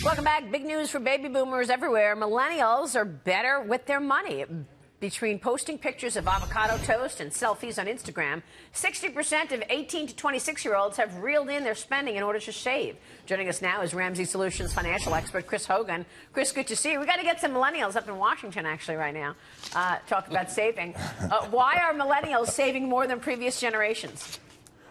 Welcome back. Big news for baby boomers everywhere. Millennials are better with their money. Between posting pictures of avocado toast and selfies on Instagram, 60% of 18 to 26-year-olds have reeled in their spending in order to save. Joining us now is Ramsey Solutions financial expert Chris Hogan. Chris, good to see you. We got to get some millennials up in Washington, actually, right now, talk about saving. Why are millennials saving more than previous generations?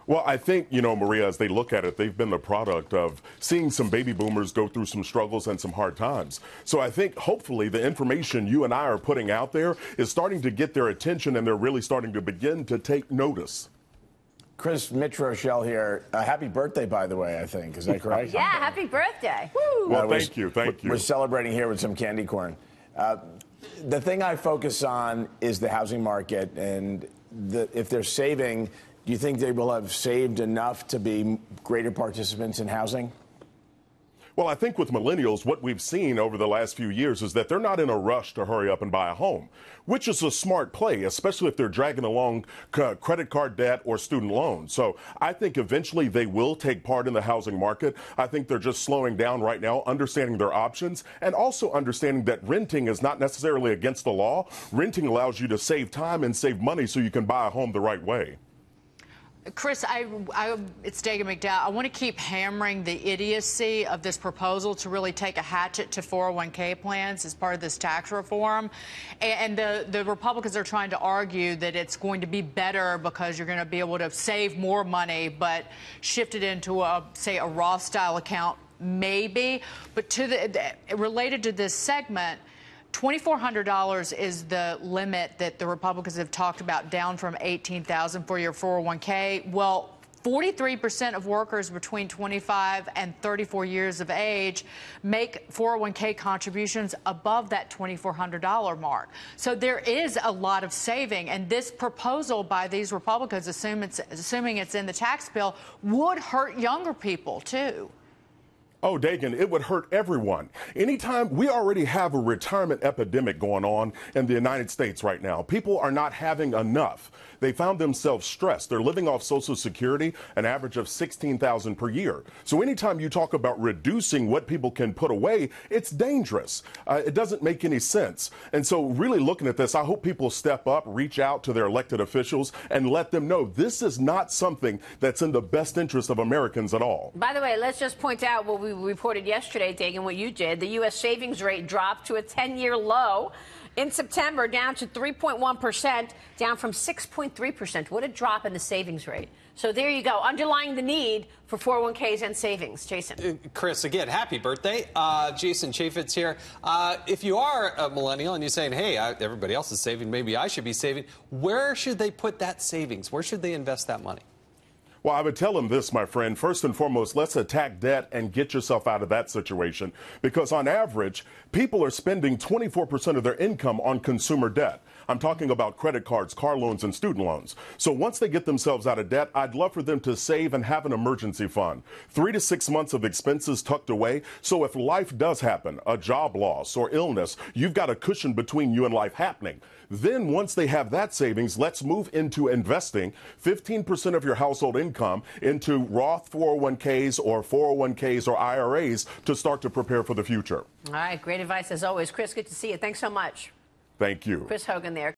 Well, I think, Maria, as they look at it, they've been the product of seeing some baby boomers go through some struggles and some hard times. So I think hopefully the information you and I are putting out there is starting to get their attention, and they're really starting to begin to take notice. Chris, Mitch Rochelle here. Happy birthday, by the way, I think. Is that correct? Yeah, happy birthday. Woo. Well, thank you. We're celebrating here with some candy corn. The thing I focus on is the housing market, and if they're saving, do you think they will have saved enough to be greater participants in housing? Well, I think with millennials, what we've seen over the last few years is that they're not in a rush to hurry up and buy a home, which is a smart play, especially if they're dragging along credit card debt or student loans. So I think eventually they will take part in the housing market. I think they're just slowing down right now, understanding their options, and also understanding that renting is not necessarily against the law. Renting allows you to save time and save money so you can buy a home the right way. Chris, it's Dagan McDowell. I want to keep hammering the idiocy of this proposal to really take a hatchet to 401k plans as part of this tax reform. And the Republicans are trying to argue that it's going to be better because you're going to be able to save more money, but shift it into say, a Roth-style account, maybe. But related to this segment, $2,400 is the limit that the Republicans have talked about, down from $18,000 for your 401k. Well, 43% of workers between 25 and 34 years of age make 401k contributions above that $2,400 mark. So there is a lot of saving, and this proposal by these Republicans, assuming it's in the tax bill, would hurt younger people too. Oh, Dagan, it would hurt everyone. Anytime we already have a retirement epidemic going on in the United States right now. People are not having enough. They found themselves stressed. They're living off Social Security, an average of $16,000 per year. So anytime you talk about reducing what people can put away, it's dangerous. It doesn't make any sense. And so really looking at this, I hope people step up, reach out to their elected officials, and let them know this is not something that's in the best interest of Americans at all. By the way, let's just point out what we reported yesterday, Dagan, what you did. The U.S. savings rate dropped to a 10-year low in September, down to 3.1%, down from 6.3%. What a drop in the savings rate. So there you go, underlying the need for 401ks and savings. Jason. Chris, again, happy birthday. Jason Chaffetz here. If you are a millennial and you're saying, hey, everybody else is saving, maybe I should be saving, where should they put that savings? Where should they invest that money? Well, I would tell him this, my friend. First and foremost, let's attack debt and get yourself out of that situation. Because on average, people are spending 24% of their income on consumer debt. I'm talking about credit cards, car loans, and student loans. So once they get themselves out of debt, I'd love for them to save and have an emergency fund. 3 to 6 months of expenses tucked away. So if life does happen, a job loss or illness, you've got a cushion between you and life happening. Then once they have that savings, let's move into investing 15% of your household income into Roth 401ks or 401ks or IRAs to start to prepare for the future. All right, great advice as always. Chris, good to see you. Thanks so much. Thank you. Chris Hogan there.